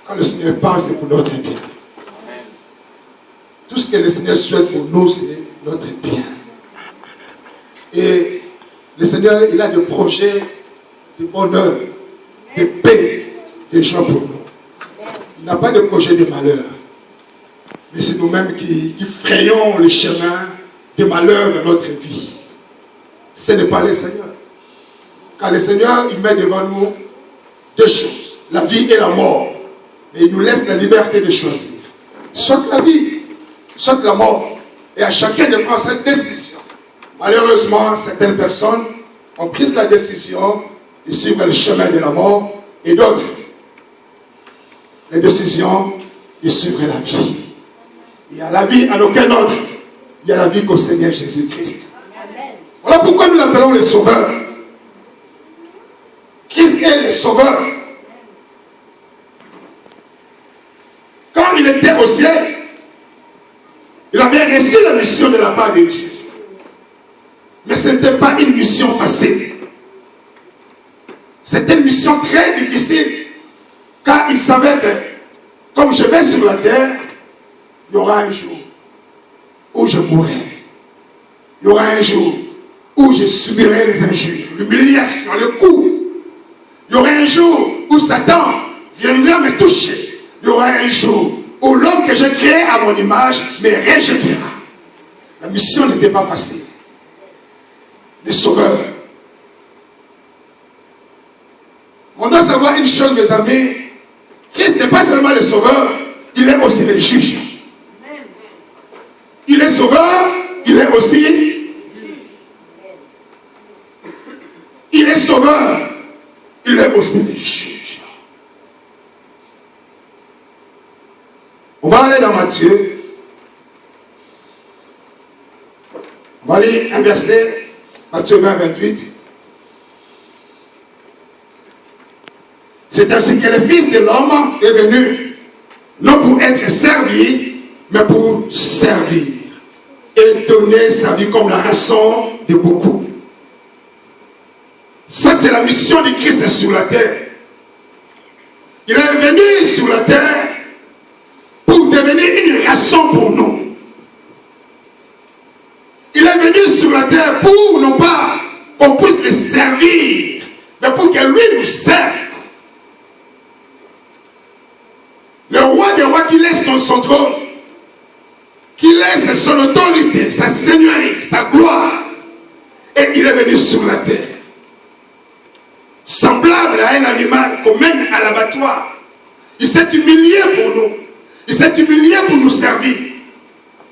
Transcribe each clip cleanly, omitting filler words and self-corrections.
Quand le Seigneur parle, c'est pour notre bien. Tout ce que le Seigneur souhaite pour nous, c'est notre bien. Et le Seigneur, il a des projets de bonheur, de paix, de joie pour nous. Il n'a pas de projet de malheur. Mais c'est nous-mêmes qui frayons le chemin de malheur dans notre vie. Ce n'est pas le Seigneur. Car le Seigneur, il met devant nous deux choses, la vie et la mort. Et il nous laisse la liberté de choisir. Soit la vie, soit la mort. Et à chacun de prendre cette décision. Malheureusement, certaines personnes ont pris la décision de suivre le chemin de la mort et d'autres, les décisions de suivre la vie. Il y a la vie en aucun autre. Il y a la vie qu'au Seigneur Jésus-Christ. Voilà pourquoi nous l'appelons le Sauveur. Christ est le Sauveur. Quand il était au ciel, il avait reçu la mission de la part de Dieu. Mais ce n'était pas une mission facile. C'était une mission très difficile. Car il savait que, comme je vais sur la terre, il y aura un jour où je mourrai. Il y aura un jour où je subirai les injures, l'humiliation, le coup. Il y aura un jour où Satan viendra me toucher. Il y aura un jour où l'homme que j'ai créé à mon image me rejettera. La mission n'était pas facile. Le Sauveur. On doit savoir une chose, mes amis. Christ n'est pas seulement le Sauveur, il est aussi le juge. Il est Sauveur, il est aussi. Il est Sauveur, il est aussi le juge. On va aller dans Matthieu. On va lire un verset. Matthieu 20, 28. C'est ainsi que le Fils de l'homme est venu, non pour être servi, mais pour servir et donner sa vie comme la rançon de beaucoup. Ça, c'est la mission de Christ sur la terre. Il est venu sur la terre pour devenir une rançon pour nous. Il est venu sur la terre pour non pas qu'on puisse le servir, mais pour que lui nous serve. Le roi des rois qui laisse son trône, qui laisse son autorité, sa seigneurie, sa gloire, et il est venu sur la terre. Semblable à un animal qu'on mène à l'abattoir. Il s'est humilié pour nous. Il s'est humilié pour nous servir.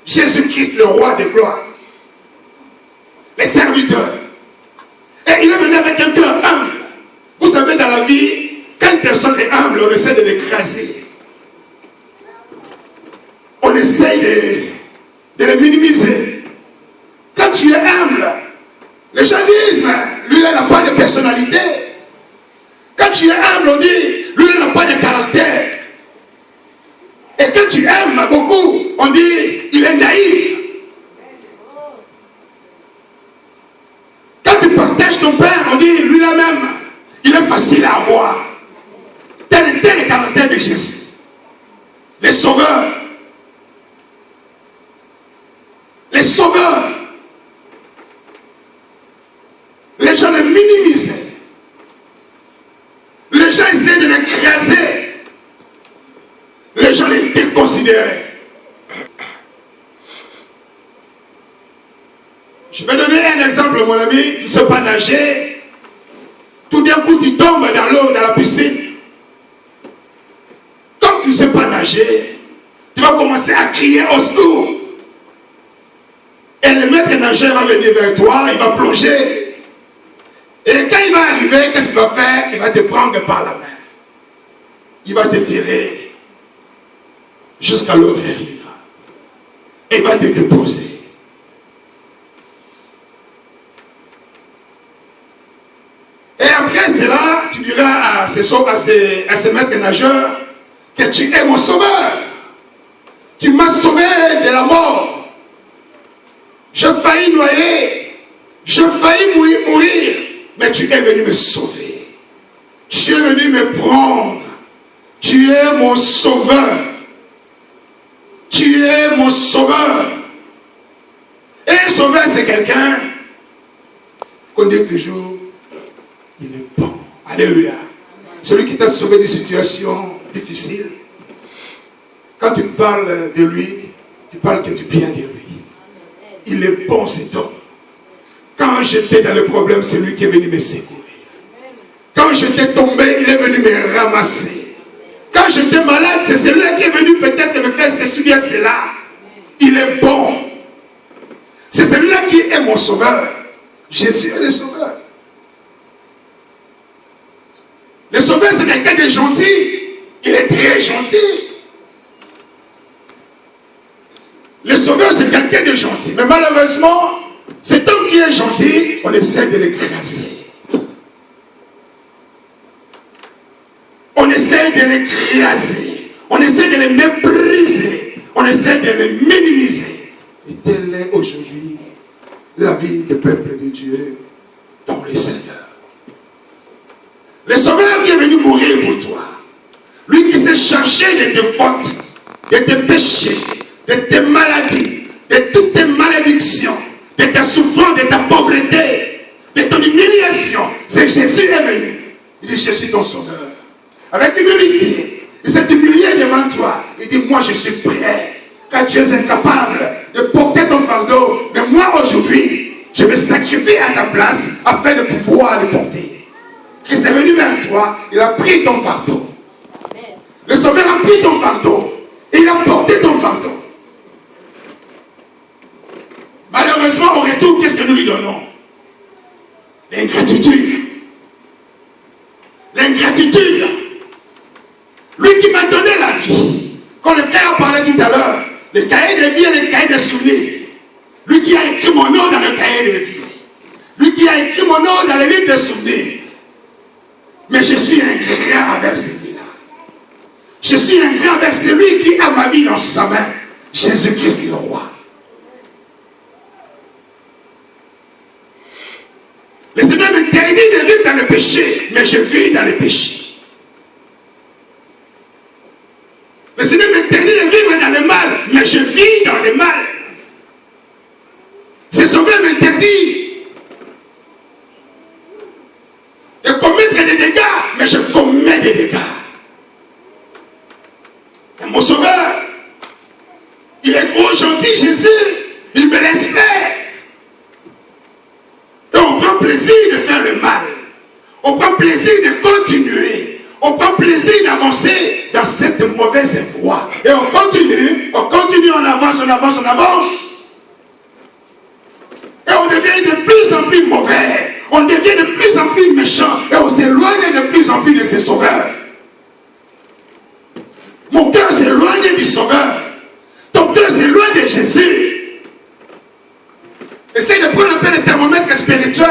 Jésus-Christ, le roi des gloires. Les serviteurs. Et il est venu avec un cœur humble. Vous savez, dans la vie, quand une personne est humble, on essaie de l'écraser. On essaie de le minimiser. Quand tu es humble, les gens disent, lui, il n'a pas de personnalité. Quand tu es humble, on dit, lui, il n'a pas de caractère. Et quand tu aimes beaucoup, on dit, il est naïf. Quand tu partages ton père, on dit, lui là même, il est facile à avoir. Tel était le caractère de Jésus. Les sauveurs. Les sauveurs. Les gens les minimisaient. Les gens essayaient de l'écraser. Les gens les déconsidéraient. Je vais donner un exemple, mon ami. Tu ne sais pas nager. Tout d'un coup, tu tombes dans l'eau, dans la piscine. Comme tu ne sais pas nager, tu vas commencer à crier au secours. Et le maître nageur va venir vers toi, il va plonger. Et quand il va arriver, qu'est-ce qu'il va faire? Il va te prendre par la main. Il va te tirer jusqu'à l'autre rive. Et il va te déposer. Et après cela, tu diras à ce maître nageur que tu es mon sauveur. Tu m'as sauvé de la mort. Je faillis noyer. Je faillis mourir. Mais tu es venu me sauver. Tu es venu me prendre. Tu Tu es mon sauveur. Tu es mon sauveur. Et un sauveur, c'est quelqu'un qu'on dit toujours, il est bon. Alléluia. Celui qui t'a sauvé d'une situation difficile. Quand tu parles de lui, tu parles que du bien de lui. Il est bon, cet homme. Quand j'étais dans le problème, c'est lui qui est venu me secourir. Quand j'étais tombé, il est venu me ramasser. Quand j'étais malade, c'est celui-là qui est venu peut-être me faire ceci bien cela. Il est bon. C'est celui-là qui est mon sauveur. Jésus est le sauveur. Le sauveur, c'est quelqu'un de gentil. Il est très gentil. Le sauveur, c'est quelqu'un de gentil. Mais malheureusement, cet homme qui est gentil, on essaie de l'écraser. On essaie de l'écraser. On essaie de le mépriser. On essaie de le minimiser. Et telle est aujourd'hui la vie du peuple de Dieu dans le Seigneur. Le sauveur qui est venu mourir pour toi, lui qui s'est chargé de tes fautes, de tes péchés, de tes maladies, de toutes tes malédictions, de ta souffrance, de ta pauvreté, de ton humiliation, c'est Jésus est venu. Il dit, je suis ton sauveur. Avec humilité, il s'est humilié devant toi. Il dit, moi je suis prêt. Quand tu es incapable de porter ton fardeau, mais moi aujourd'hui, je me sacrifie à ta place afin de pouvoir le porter. Christ est venu vers toi, il a pris ton fardeau. Le sauveur a pris ton fardeau et il a porté ton fardeau. Malheureusement, au retour, qu'est-ce que nous lui donnons? L'ingratitude. L'ingratitude. Lui qui m'a donné la vie. Quand le frère a parlé tout à l'heure, le cahier de vie et le cahier de souvenirs. Lui qui a écrit mon nom dans le cahier de vie. Lui qui a écrit mon nom dans le livre de souvenirs. Mais je suis ingrat avec celui-là. Je suis ingrat avec celui qui a ma vie dans sa main. Jésus-Christ le roi. Le Seigneur m'interdit de vivre dans le péché, mais je vis dans le péché. Le Seigneur m'interdit de vivre dans le mal, mais je vis dans le mal. Ce sauveur m'interdit de commettre des dégâts, mais je commets des dégâts. Et mon sauveur, il est trop gentil, Jésus, il me laisse faire. Et on prend plaisir de faire le mal. On prend plaisir de continuer. On prend plaisir d'avancer dans cette mauvaise voie. Et on continue, on avance, on avance, on avance. Et on devient de plus en plus mauvais. On devient de plus en plus méchant. Et on s'éloigne de plus en plus de ses sauveurs. Mon cœur s'éloigne du sauveur. Ton cœur s'éloigne de Jésus. Essaye de prendre un peu le thermomètre spirituel.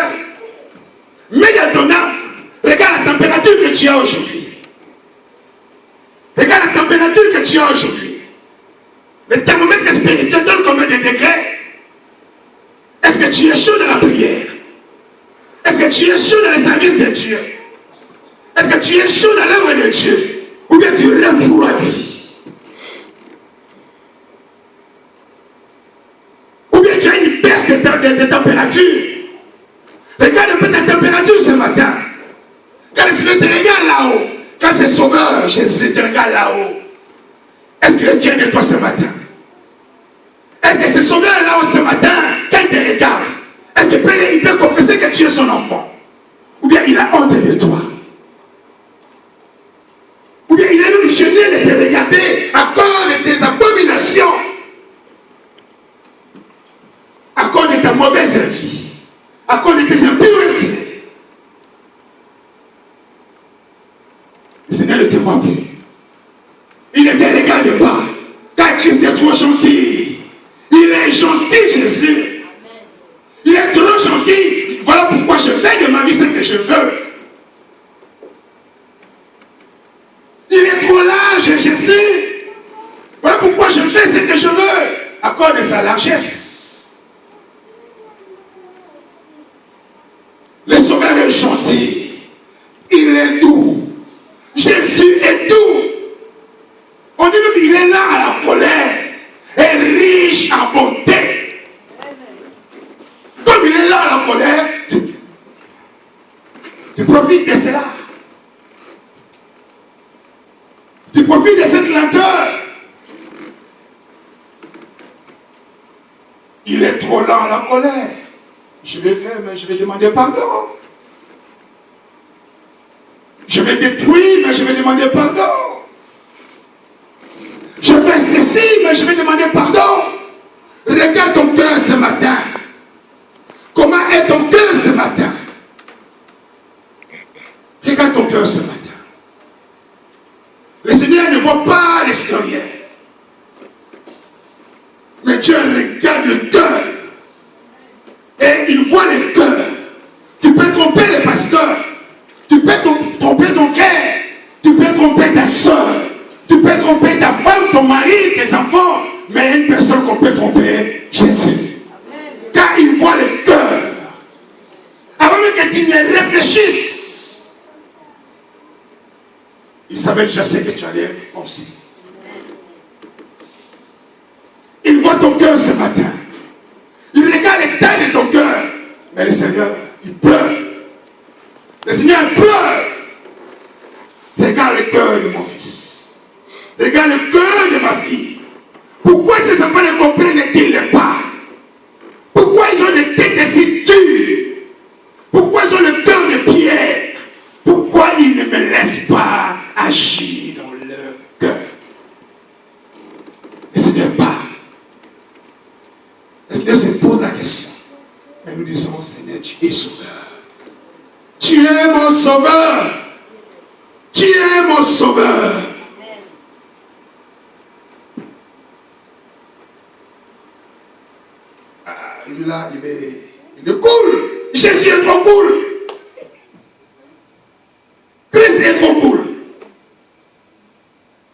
Mets dans ton âme. Regarde la température que tu as aujourd'hui. Regarde la température que tu as aujourd'hui. Le thermomètre spirituel donne combien de degrés? Est-ce que tu es chaud dans la prière? Est-ce que tu es chaud dans le service de Dieu? Est-ce que tu es chaud dans l'œuvre de Dieu? Ou bien tu refroidis? Ou bien tu as une baisse de température? Regarde un peu ta température ce matin. Quand le Seigneur te regarde là-haut, quand c'est Sauveur, Jésus te regarde là-haut, est-ce qu'il est fier de toi ce matin? Est-ce que c'est Sauveur là-haut ce matin, quand il te regarde, est-ce qu'il peut confesser que tu es son enfant? Ou bien il a honte de toi? Ou bien il est même gêné de te regarder à cause de tes abominations, à cause de ta mauvaise vie, à cause de tes impuretés? Le Seigneur ne te voit plus. Il ne te regarde pas. Car Christ est trop gentil. Il est gentil, Jésus. Il est trop gentil. Voilà pourquoi je fais de ma vie ce que je veux. Il est trop large, Jésus. Voilà pourquoi je fais ce que je veux. À cause de sa largesse. Le Sauveur est gentil. Il est doux. Jésus est doux. Tu profites de cela. Tu profites de cette lenteur. Il est trop lent à la colère. Je vais faire, mais je vais demander pardon. Je vais détruire, mais je vais demander pardon. Je fais ceci, mais je vais demander pardon. Regarde ton cœur ce matin. Comment est ton cœur ce matin? Regarde ton cœur ce matin. Le Seigneur ne voit pas l'extérieur. Mais Dieu regarde le cœur. Et il voit le cœur. Tu peux tromper le pasteur. Tu peux tromper ton cœur. Tu peux tromper ta soeur. Tu peux tromper ta femme, ton mari, tes enfants. Mais une personne qu'on peut tromper, Jésus. Car il voit le cœur. Avant même que tu ne réfléchisses, il savait déjà ce que tu allais penser. Il voit ton cœur ce matin. Il regarde l'état de ton cœur. Mais le Seigneur, il pleure. Le Seigneur pleure. Regarde le cœur de mon fils. Regarde le cœur de ma fille. Pourquoi ces enfants ne comprennent-ils pas? Pourquoi ils ont des têtes si dures? Pourquoi ils ont le cœur de pierre? Pourquoi ils ne me laissent pas agir dans leur cœur? Le Seigneur parle. Le Seigneur se pose la question. Mais nous disons, Seigneur, tu es sauveur. Tu es mon sauveur. Tu es mon sauveur. Lui là, il est cool. Jésus est trop cool. Christ est trop cool.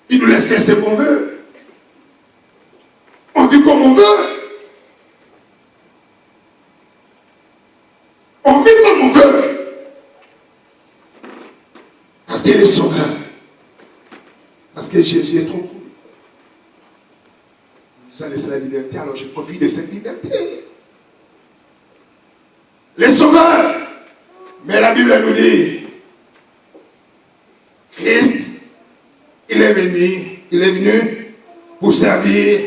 Il nous laisse faire ce qu'on veut. On vit comme on veut. On vit comme on veut. Parce qu'il est sauveur. Parce que Jésus est trop cool. Il nous a laissé la liberté, alors je profite de cette liberté. Les sauveurs. Mais la Bible nous dit, Christ, il est venu pour servir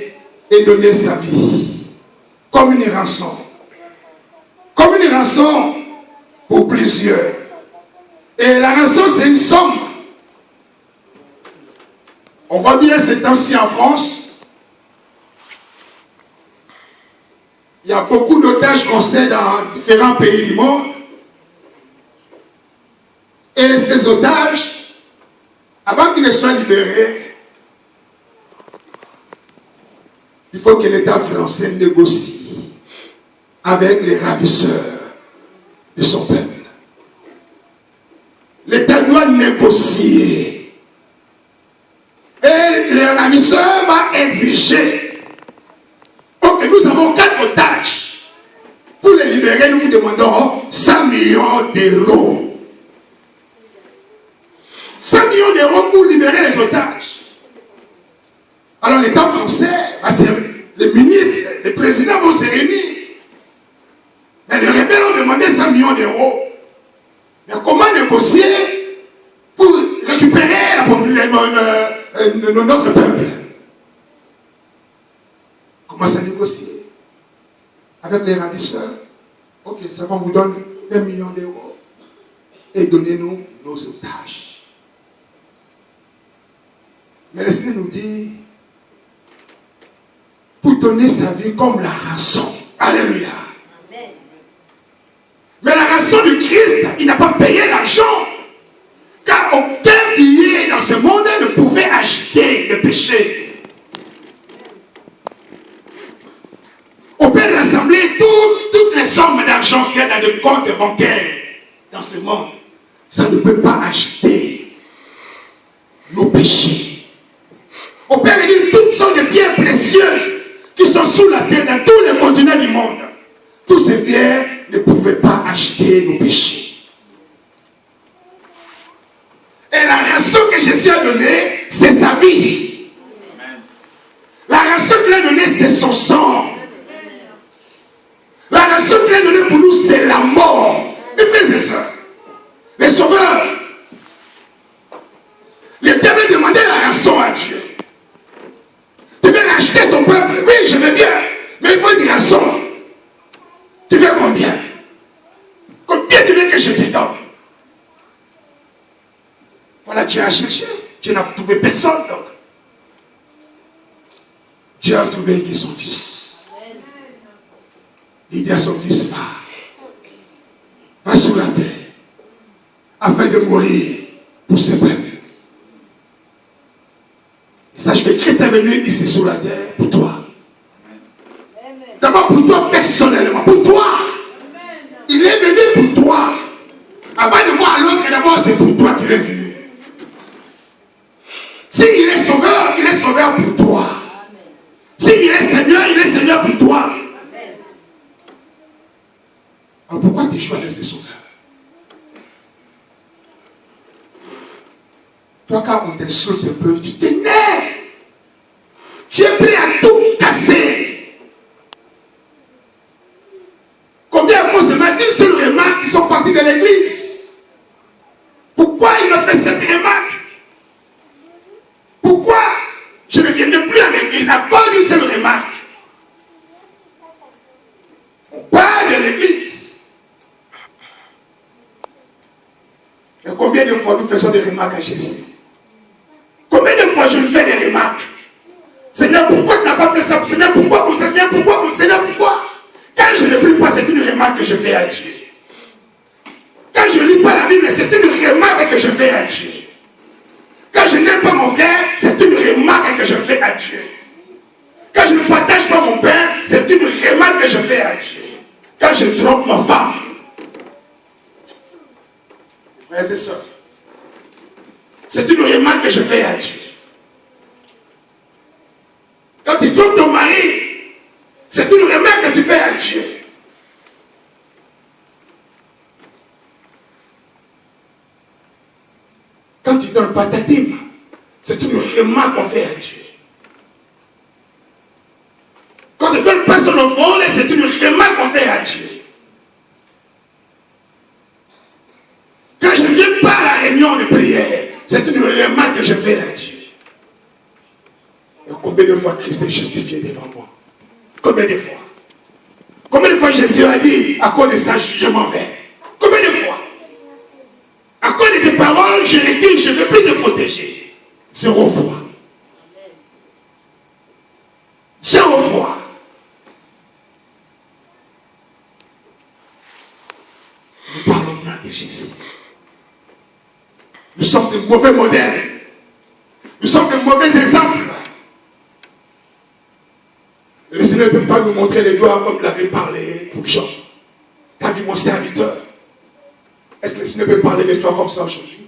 et donner sa vie comme une rançon. Comme une rançon pour plusieurs. Et la rançon, c'est une somme. On voit bien ces temps-ci en France. Il y a beaucoup d'otages qu'on sait dans différents pays du monde. Et ces otages, avant qu'ils ne soient libérés, il faut que l'État français négocie avec les ravisseurs de son peuple. L'État doit négocier. Et le ravisseur va exiger. Donc nous avons 4 otages. Pour les libérer, nous vous demandons 100 millions d'euros. 100 millions d'euros pour libérer les otages. Alors l'État français, les ministres, les présidents vont se réunir. Mais les rebelles ont demandé 100 millions d'euros. Mais comment négocier pour récupérer la population de notre peuple? Comment ça négocier avec les ravisseurs? Ok, ça va, on vous donne 1 million d'euros et donnez-nous nos otages. Mais le Seigneur nous dit, pour donner sa vie comme la rançon. Alléluia. Amen. Mais la rançon du Christ, il n'a pas payé l'argent. Car aucun billet dans ce monde ne pouvait acheter le péché. On peut rassembler toutes les sommes d'argent qu'il y a dans le compte bancaire dans ce monde. Ça ne peut pas acheter nos péchés. On peut réunir toutes sortes de biens précieuses qui sont sous la terre dans tous les continents du monde. Tous ces biens ne pouvaient pas acheter nos péchés. Et la rançon que Jésus a donnée, c'est sa vie. La rançon qu'il a donnée, c'est son sang. La rançon qu'il a donnée pour nous, c'est la mort. Mes frères et sœurs, les sauveurs. Le diable demandait la rançon à Dieu. Tu veux racheter ton peuple? Oui, je veux bien. Mais il faut une rançon. Tu veux combien? Combien tu veux que je te donne? Voilà, Dieu a cherché. Dieu n'a trouvé personne d'autre. Dieu a trouvé que son fils. Il dit à son fils, va sur la terre, afin de mourir pour ce peuple. Sache que Christ est venu ici sur la terre pour toi. D'abord pour toi personnellement, pour toi. Il est venu pour toi. Avant de voir l'autre, d'abord c'est pour toi qu'il est venu. S'il est sauveur pour toi. S'il est Seigneur pour toi. Alors pourquoi tu choisis ce sauveur? Toi, quand on t'insulte un peu, tu t'énerves. Tu es prêt à tout casser. Combien de fois se mettre une seule remarque qui sont partis de l'église? Pourquoi il a fait cette remarque? Pourquoi je ne viendrai plus à l'église à cause d'une seule remarque? On parle de l'église. Et combien de fois nous faisons des remarques à Jésus? Combien de fois je lui fais des remarques? Seigneur, pourquoi tu n'as pas fait ça? Seigneur, pourquoi comme ça? Seigneur, pourquoi comme ça? Seigneur, pourquoi? Quand je ne prie pas, c'est une remarque que je fais à Dieu. Quand je ne lis pas la Bible, c'est une remarque que je fais à Dieu. Quand je n'aime pas mon frère, c'est une remarque que je fais à Dieu. Quand je ne partage pas mon père, c'est une remarque que je fais à Dieu. Quand je trompe ma femme, frères et sœurs, c'est une remarque que je fais à Dieu. Quand tu trompes ton mari, c'est une remarque que tu fais à Dieu. Quand tu ne donnes pas ta dîme, c'est une remarque qu'on fait à Dieu. Quand tu ne donnes pas son offrande, c'est une remarque qu'on fait à Dieu. Quand je ne viens pas à la réunion de prière, c'est une remarque que je fais à Dieu. Et combien de fois Christ est justifié devant moi? Combien de fois? Combien de fois Jésus a dit, à cause de ça, je m'en vais? Combien de fois? À cause de tes paroles, je l'ai dit, je ne veux plus te protéger. Zéro fois. Zéro fois. Nous parlons bien de Jésus. Nous sommes de mauvais modèles. Nous sommes de mauvais exemples. Le Seigneur ne peut pas nous montrer les doigts comme il avait parlé pour Jean. Tu as vu mon serviteur? Est-ce que le Seigneur peut parler de toi comme ça aujourd'hui?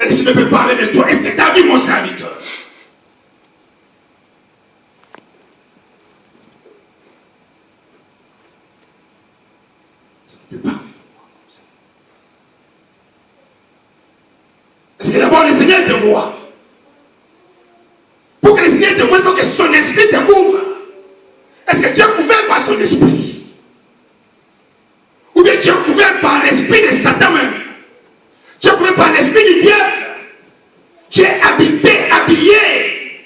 Est-ce que le Seigneur peut parler de toi? Est-ce que tu as vu mon serviteur? Est-ce qu'il peut parler de moi comme ça? Est-ce que d'abord le Seigneur te voit? Pour que le Seigneur te voie, il faut que son esprit te couvre. Est-ce que tu es couvert par son esprit? Ou bien tu es couvert par l'esprit de Satan même? Tu es couvert par l'esprit du diable? Tu es habillé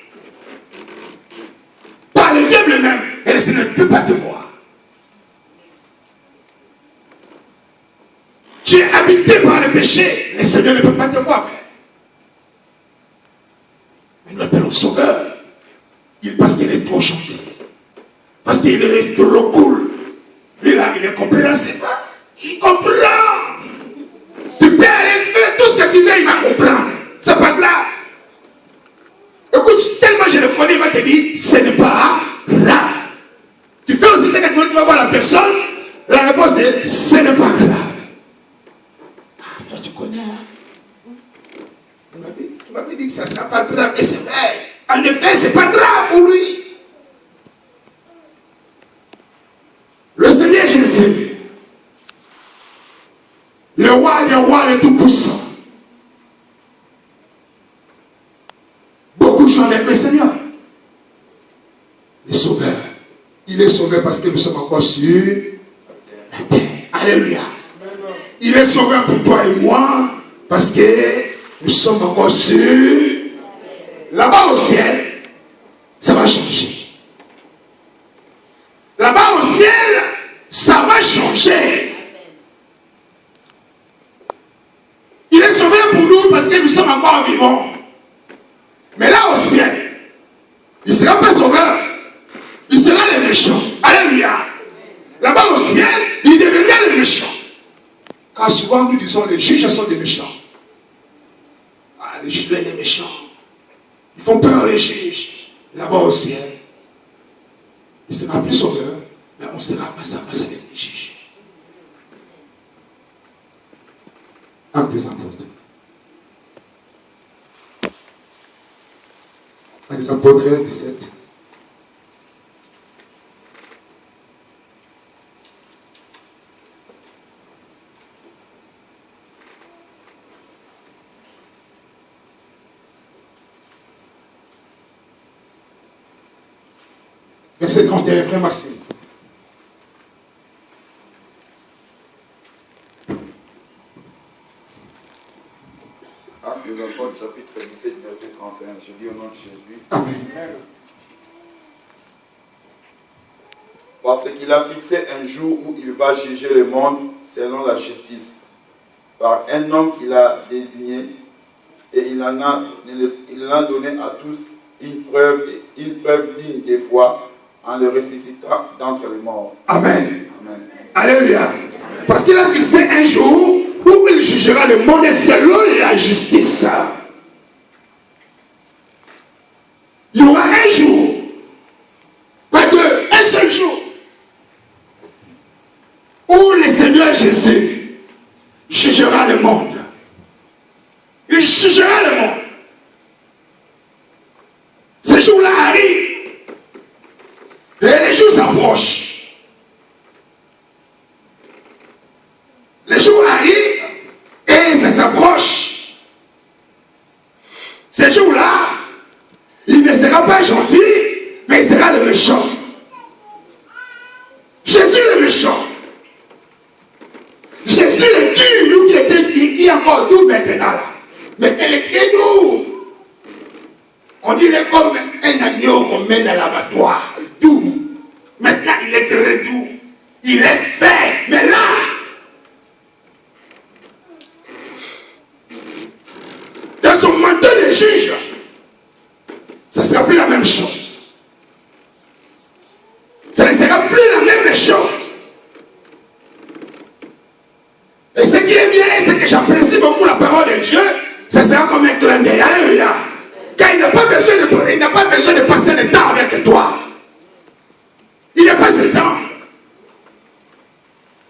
par le diable même. Et le Seigneur ne peut pas te voir. Tu es habité par le péché. Le Seigneur ne peut pas te voir, frère. Mais nous appelons sauveur. Parce qu'il est trop gentil. Parce qu'il est trop cool. Lui là, il est compréhensif. Il comprend. Tu peux aller faire tout ce que tu veux, il va comprendre. C'est pas grave. Écoute, tellement je le connais, il va te dire, ce n'est pas grave. Tu fais aussi ce que tu vas voir la personne, la réponse est, ce n'est pas grave. Ah, toi tu connais. Tu m'avais dit que ça ne sera pas grave. Et c'est vrai. En effet, ce n'est pas grave pour lui. Le Seigneur Jésus, le roi des rois, le tout-puissant. Beaucoup de gens l'aiment le Seigneur. Le sauveur. Il est sauveur parce que nous sommes encore sur la terre. Alléluia. Il est sauveur pour toi et moi, parce que nous sommes encore sûrs. Là-bas au ciel, ça va changer. Là-bas au ciel, ça va changer. Il est sauveur pour nous parce que nous sommes encore vivants. Mais là au ciel, il ne sera pas sauveur. Il sera le méchant. Alléluia. Là-bas au ciel, il deviendra le méchant. Car souvent nous disons les juges sont des méchants. Ah, les juges sont des méchants. Ils font peur les juges. Là-bas au ciel, il ne sera plus sauveur, mais on sera face à face avec les juges. Actes des apôtres. Actes des apôtres 17. Verset 31, frère Maxime. Actes des apôtres, chapitre 17, verset 31. Je dis au nom de Jésus. Amen. Parce qu'il a fixé un jour où il va juger le monde selon la justice, par un homme qu'il a désigné, et il en a donné à tous une preuve digne des foi, en le ressuscitant d'entre les morts. Amen. Amen. Alléluia. Parce qu'il a fixé un jour où il jugera le monde selon la justice. Il y aura un jour, pas deux, un seul jour, où le Seigneur Jésus jugera le monde. Il jugera le monde. Ce jour-là arrive. Et les jours s'approchent. Les jours arrivent et ça s'approche. Ces jours-là, il ne sera pas gentil, mais il sera le méchant. Jésus le méchant. Jésus le dur, nous qui est encore doux maintenant là. Mais elle est très doux. On dirait comme un agneau qu'on mène à l'abattoir. Doux. Maintenant, il est très doux. Il est fait. Mais là, dans son manteau de juge, ça ne sera plus la même chose. Ça ne sera plus la même chose. Et ce qui est bien, c'est que j'apprécie beaucoup la parole de Dieu. Ça sera comme un clin d'œil. Alléluia. Car il n'a pas besoin de passer le temps avec toi. Il n'a pas ce temps.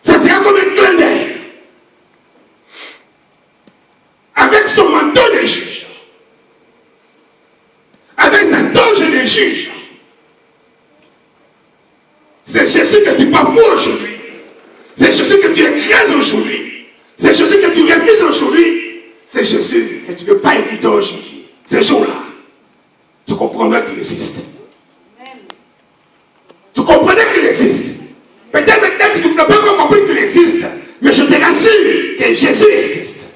Ça sera comme un clin d'œil. Avec son manteau de juge. Avec sa toge de juge. C'est Jésus que tu bafoues aujourd'hui. C'est Jésus que tu écrases aujourd'hui. C'est Jésus que tu refuses aujourd'hui. C'est Jésus que tu ne veux pas écouter aujourd'hui. Ces jours-là, tu comprendras qu'il existe. Tu comprenais qu'il existe. Peut-être que tu n'as pas encore compris qu'il existe. Mais je te rassure que Jésus existe.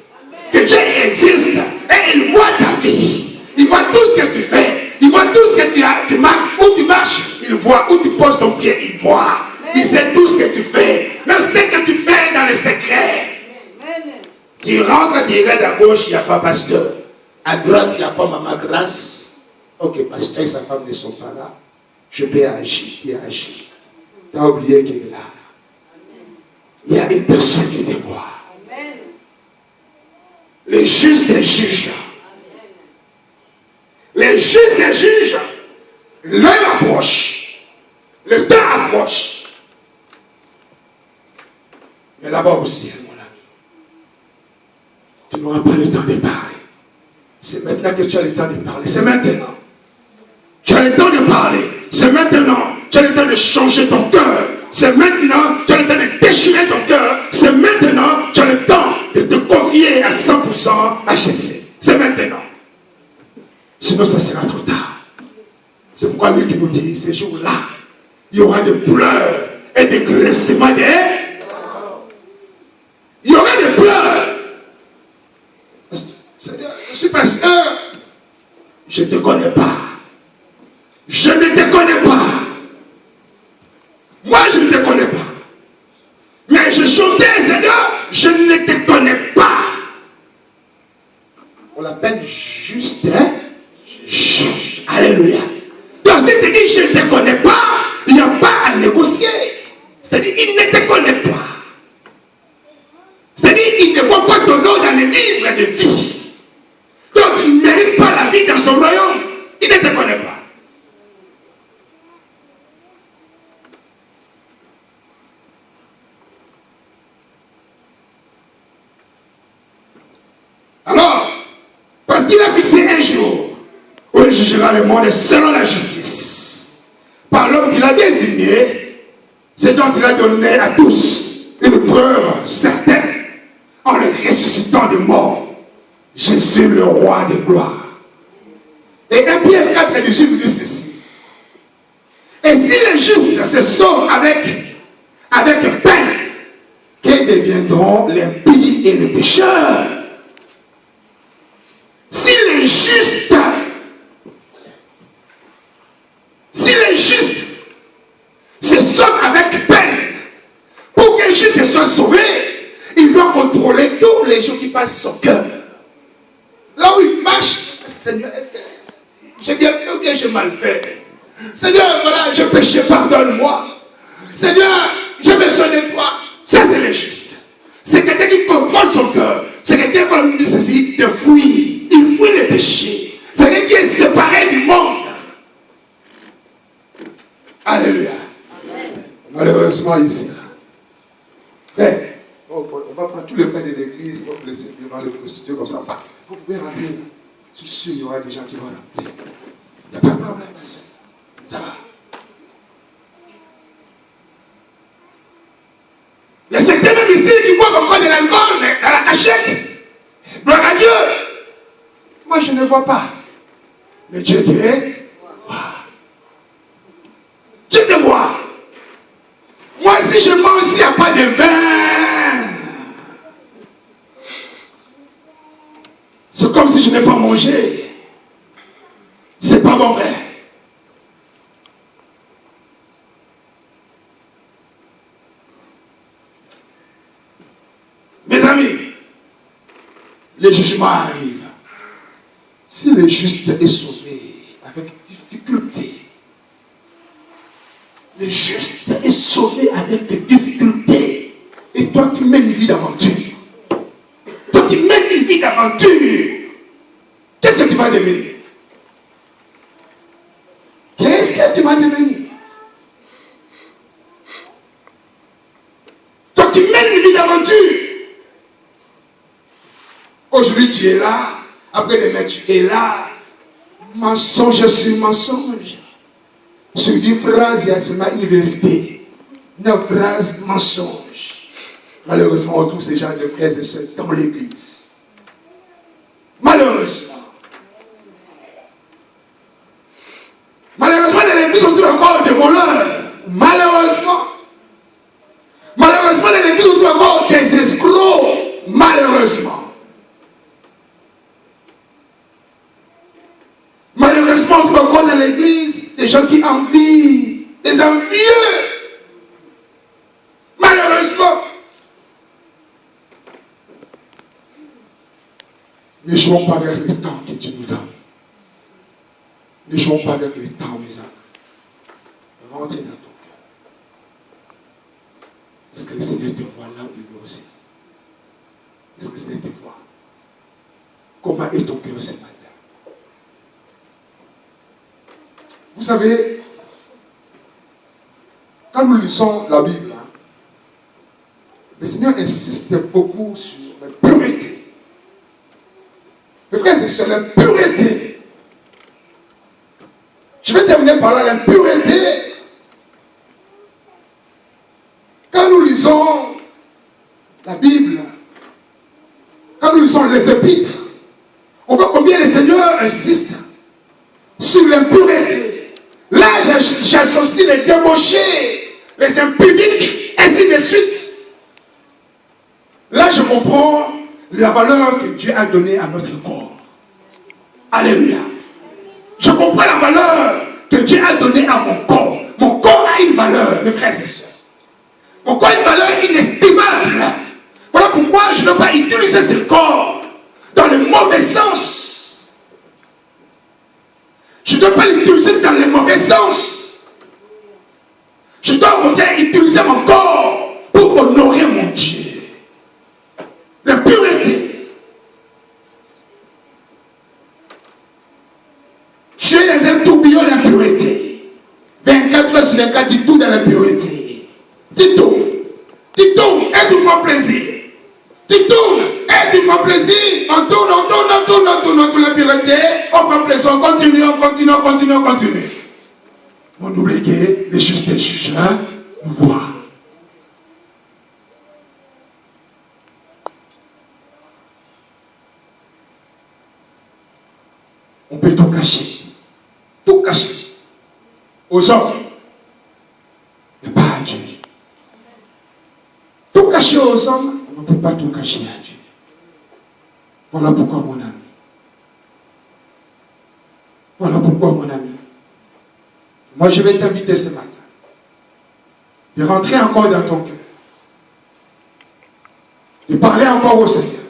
Que Dieu existe. Et il voit ta vie. Il voit tout ce que tu fais. Il voit tout ce que tu marches. Où tu marches, il voit. Où tu poses ton pied, il voit. Il sait tout ce que tu fais. Même ce que tu fais dans le secret. Tu rentres, tu regardes à gauche, il n'y a pas pasteur. À droite, il n'y a pas maman Grâce. Ok, pasteur et sa femme ne sont pas là. Je peux agir, tu agis. Tu as oublié qu'il est là. Il y a une personne qui te voit. Les justes des juges. Les justes des juges. L'heure approche. Le temps approche. Mais là-bas au ciel, mon ami, tu n'auras pas le temps de parler. C'est maintenant que tu as le temps de parler. C'est maintenant. Tu as le temps de parler. C'est maintenant. Tu as le temps de changer ton cœur. C'est maintenant. Tu as le temps de déchirer ton cœur. C'est maintenant. Tu as le temps de te confier à 100% à Jésus. C'est maintenant. Sinon, ça sera trop tard. C'est pourquoi lui qui nous dit, ces jours-là, il y aura des pleurs et des grincements des... Il y aura des je ne te connais pas. Je ne te connais pas. Moi, je ne te connais pas. Mais je chantais, Seigneur, je ne te connais pas. On l'appelle juste un juge. Alléluia. Donc, si tu dis je ne te connais pas, il n'y a pas à négocier. C'est-à-dire, il ne te connaît pas. C'est-à-dire, il ne voit pas ton nom dans les livres de vie. Donc, il ne mérite pas la vie dans son royaume. Il ne te connaît pas. Alors, parce qu'il a fixé un jour où il jugera le monde selon la justice, par l'homme qu'il a désigné, c'est donc qu'il a donné à tous une preuve certaine en le ressuscitant des morts. Jésus, le roi de gloire. Et 1 Pierre 4 et 18 nous dit ceci. Et si les justes se sauvent avec peine, que deviendront les impies et les pécheurs? Si les justes se sauvent avec peine, pour qu'un juste soit sauvé, il doit contrôler tous les jours qui passent son cœur. Là où il marche, Seigneur, est-ce que j'ai bien fait ou bien j'ai mal fait? Seigneur, voilà, j'ai péché, pardonne-moi. Seigneur, j'ai besoin de toi. Ça, c'est le juste. C'est quelqu'un qui contrôle son cœur. C'est quelqu'un, comme nous dit ceci, de fuir. Il fuit le péché. C'est quelqu'un qui est séparé du monde. Alléluia. Amen. Malheureusement, ici, mais, on va prendre tous les frères de l'église, on va vous laisser devant les prostituées comme ça. Vous pouvez rentrer. Je suis sûr qu'il y aura des gens qui vont rentrer. Il n'y a pas de problème, ma soeur. Ça va. Il y a certains même ici qui boivent encore de l'alcool, mais dans la cachette. Gloire à Dieu. Moi, je ne vois pas. Mais Dieu te voit. Dieu te voit. Moi, si je mange, s'il n'y a pas de vin, c'est comme si je n'ai pas mangé. C'est pas bon vrai. Mes amis, le jugement arrive. Si le juste est sauvé avec difficulté, le juste est sauvé avec des difficultés, et toi qui mènes une vie d'aventure, qu'est-ce que tu vas devenir? Qu'est-ce que tu vas devenir? Toi qui mènes une vie d'aventure, aujourd'hui tu es là, après demain tu es là, mensonge sur mensonge. Sur une phrase, il y a seulement une vérité. Une phrase mensonge. Malheureusement, on trouve ces gens de frères et sœurs dans l'église. Malheureusement. Malheureusement, dans l'église, on trouve encore des voleurs. Malheureusement. Malheureusement, dans l'église, on trouve encore des escrocs. Malheureusement. Malheureusement, on trouve encore dans l'église des gens qui envient, des envieux. Malheureusement. Ne jouons pas avec le temps que Dieu nous donne. Ne jouons pas avec le temps, mes amis. Rentrez dans ton cœur. Est-ce que le Seigneur te voit là où il veut aussi? Est-ce que le Seigneur te voit? Comment est ton cœur ce matin? Vous savez, quand nous lisons la Bible, le Seigneur insiste beaucoup sur la pureté. Mes frères, c'est sur la pureté. Je vais terminer par là, la pureté. Quand nous lisons la Bible, quand nous lisons les épîtres, on voit combien le Seigneur insiste sur l'impureté. Là, j'associe les débauchés, les impudiques, ainsi de suite. Là, je comprends la valeur que Dieu a donnée à notre corps. Alléluia. donné à mon corps. Mon corps a une valeur, mes frères et sœurs. Mon corps a une valeur inestimable. Voilà pourquoi je ne dois pas utiliser ce corps dans le mauvais sens. Je ne dois pas l'utiliser dans le mauvais sens. Je dois au contraire utiliser mon corps pour honorer mon Dieu. La pureté. Tu es dans un tourbillon d'impureté. 24 heures sur 24, dis tout dans la pureté. Dis tout. Dis tout, aide-moi plaisir. Dis tout, aide-moi plaisir. On tourne la pureté. On prend plaisir, on continue. On oublie que les justes juges nous voient. On peut tout cacher. Tout cacher. Aux hommes. Mais pas à Dieu. Tout cacher aux hommes, on ne peut pas tout cacher à Dieu. Voilà pourquoi, mon ami. Voilà pourquoi, mon ami. Moi, je vais t'inviter ce matin de rentrer encore dans ton cœur, de parler encore au Seigneur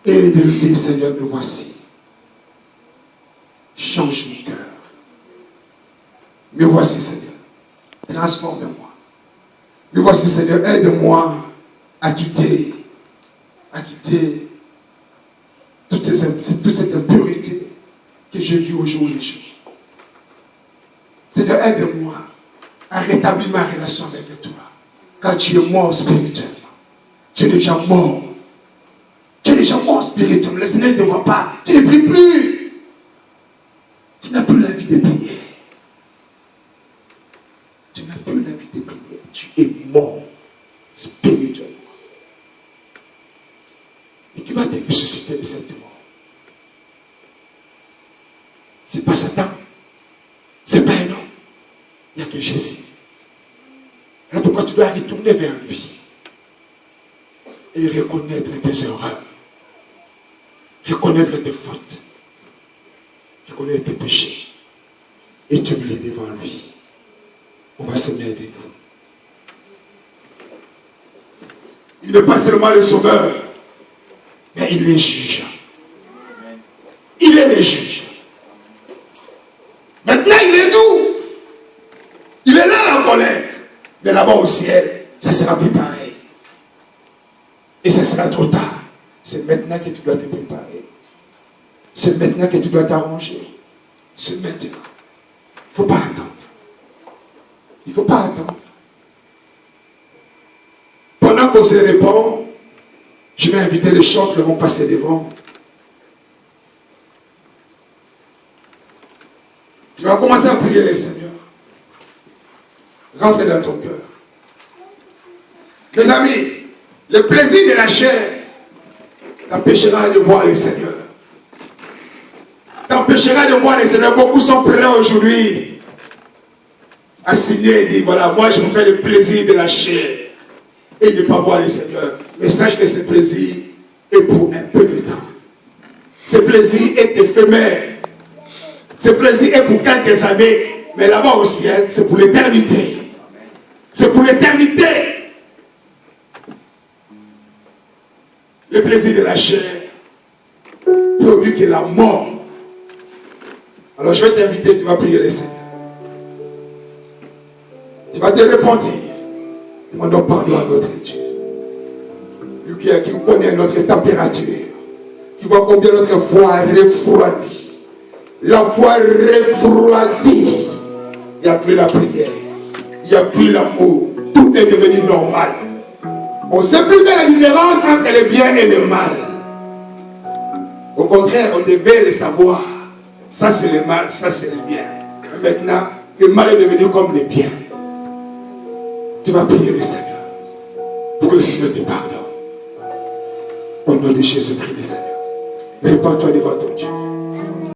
et de lui dire, Seigneur, me voici. Change mon cœur. Me voici, Seigneur. Transforme-moi. Me voici, Seigneur. Aide-moi à quitter toute cette impureté que j'ai vue au jour le jour. Seigneur, aide-moi à rétablir ma relation avec toi. Car tu es mort spirituellement. Tu es déjà mort. Tu es déjà mort spirituellement. Le Seigneur ne te voit pas. Tu ne pries plus. Tu n'as plus la vie de prière. Tu n'as plus la vie de prière. Tu es mort spirituellement. Et qui va te ressusciter de cette mort? C'est pas Satan. C'est pas un homme. Il n'y a que Jésus. Alors pourquoi tu dois retourner vers lui et reconnaître tes erreurs, reconnaître tes fautes, reconnaître tes péchés et t'humilier devant lui. On va se mettre de nous. Il n'est pas seulement le sauveur, mais il est juge. Il est le juge. Maintenant, il est doux. Il est là en colère. Mais là-bas au ciel, ça sera plus pareil. Et ça sera trop tard. C'est maintenant que tu dois te préparer. C'est maintenant que tu dois t'arranger. C'est maintenant. Il ne faut pas attendre. Il ne faut pas attendre. Pendant qu'on se répond, je vais inviter les chants qui vont passer devant. Tu vas commencer à prier les Seigneurs. Rentre dans ton cœur. Mes amis, le plaisir de la chair t'empêchera de voir les Seigneurs. T'empêchera de voir les Seigneurs. Beaucoup sont prêts aujourd'hui à signer et dire, voilà, moi je me fais le plaisir de la chair et de ne pas voir les Seigneurs. Mais sache que ce plaisir est pour un peu de temps. Ce plaisir est éphémère. Ce plaisir est pour quelques années. Mais là-bas au ciel, c'est pour l'éternité. C'est pour l'éternité. Le plaisir de la chair produit que la mort. Alors je vais t'inviter, tu vas prier le Seigneur. Tu vas te repentir. Demandons pardon à notre Dieu. Lui qui connaît notre température. Qui voit combien notre foi refroidit. La foi refroidie. Il n'y a plus la prière. Il n'y a plus l'amour. Tout est devenu normal. On ne sait plus faire la différence entre le bien et le mal. Au contraire, on devait le savoir. Ça c'est le mal, ça c'est le bien. Et maintenant, le mal est devenu comme le bien. Tu vas prier le Seigneur. Pour que le Seigneur te pardonne. Au nom de Jésus-Christ, le Seigneur. Répands-toi devant ton Dieu.